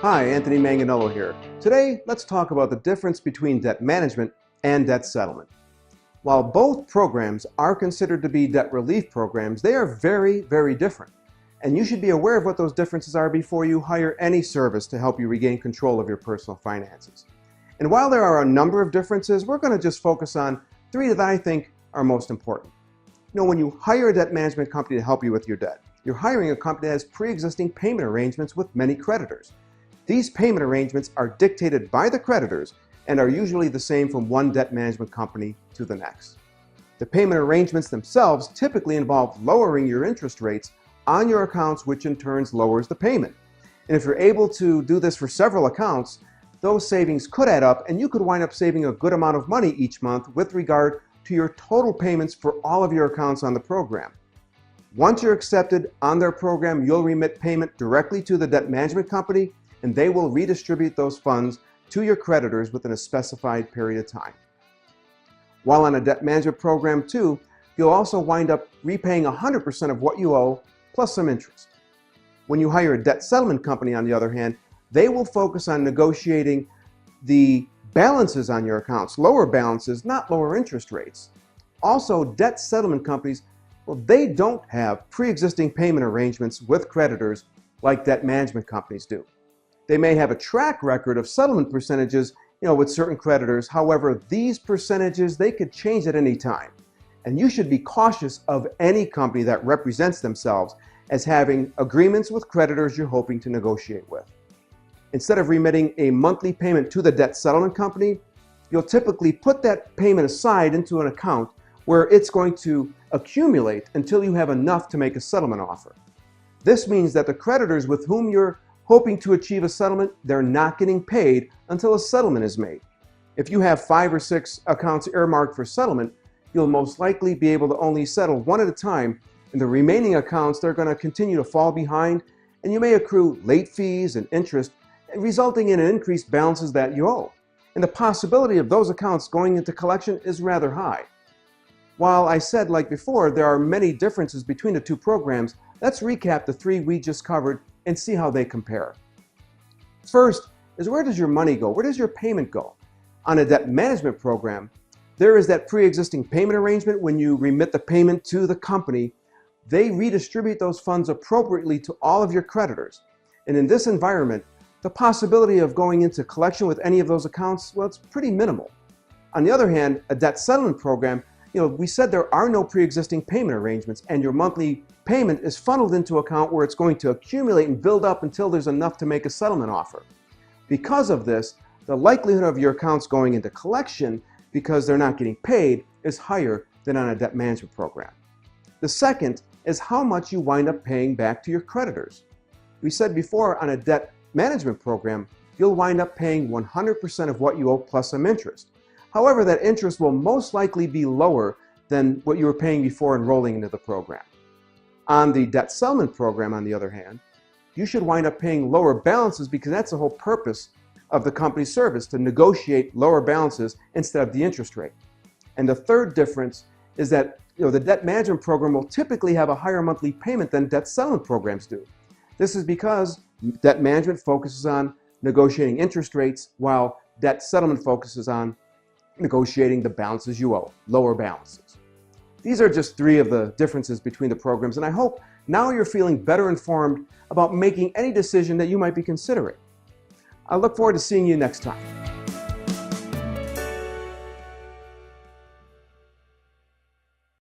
Hi, Anthony Manganello here. Today, let's talk about the difference between debt management and debt settlement. While both programs are considered to be debt relief programs, they are very, very different. And you should be aware of what those differences are before you hire any service to help you regain control of your personal finances. And while there are a number of differences, we're going to just focus on three that I think are most important. When you hire a debt management company to help you with your debt, you're hiring a company that has pre-existing payment arrangements with many creditors. These payment arrangements are dictated by the creditors and are usually the same from one debt management company to the next. The payment arrangements themselves typically involve lowering your interest rates on your accounts, which in turn lowers the payment. And if you're able to do this for several accounts, those savings could add up and you could wind up saving a good amount of money each month with regard to your total payments for all of your accounts on the program. Once you're accepted on their program, you'll remit payment directly to the debt management company, and they will redistribute those funds to your creditors within a specified period of time. While on a debt management program too, you'll also wind up repaying 100% of what you owe plus some interest. When you hire a debt settlement company, on the other hand, they will focus on negotiating the balances on your accounts, lower balances, not lower interest rates. Also, debt settlement companies, they don't have pre-existing payment arrangements with creditors like debt management companies do. They may have a track record of settlement percentages, with certain creditors. However, these percentages, they could change at any time. And you should be cautious of any company that represents themselves as having agreements with creditors you're hoping to negotiate with. Instead of remitting a monthly payment to the debt settlement company, you'll typically put that payment aside into an account where it's going to accumulate until you have enough to make a settlement offer. This means that the creditors with whom you're hoping to achieve a settlement, they're not getting paid until a settlement is made. If you have 5 or 6 accounts earmarked for settlement, you'll most likely be able to only settle one at a time, and the remaining accounts, they're going to continue to fall behind, and you may accrue late fees and interest, resulting in increased balances that you owe. And the possibility of those accounts going into collection is rather high. While I said, like before, there are many differences between the two programs, let's recap the three we just covered and see how they compare. First is, where does your money go? Where does your payment go? On a debt management program, there is that pre-existing payment arrangement. When you remit the payment to the company, they redistribute those funds appropriately to all of your creditors. And in this environment, the possibility of going into collection with any of those accounts, well, it's pretty minimal. On the other hand, a debt settlement program, we said there are no pre-existing payment arrangements, and your monthly payment is funneled into an account where it's going to accumulate and build up until there's enough to make a settlement offer. Because of this, the likelihood of your accounts going into collection because they're not getting paid is higher than on a debt management program. The second is how much you wind up paying back to your creditors. We said before, on a debt management program, you'll wind up paying 100% of what you owe plus some interest. However, that interest will most likely be lower than what you were paying before enrolling into the program. On the debt settlement program, on the other hand, you should wind up paying lower balances because that's the whole purpose of the company's service, to negotiate lower balances instead of the interest rate. And the third difference is that the debt management program will typically have a higher monthly payment than debt settlement programs do. This is because debt management focuses on negotiating interest rates, while debt settlement focuses on negotiating the balances you owe, lower balances. These are just three of the differences between the programs, and I hope now you're feeling better informed about making any decision that you might be considering. I look forward to seeing you next time.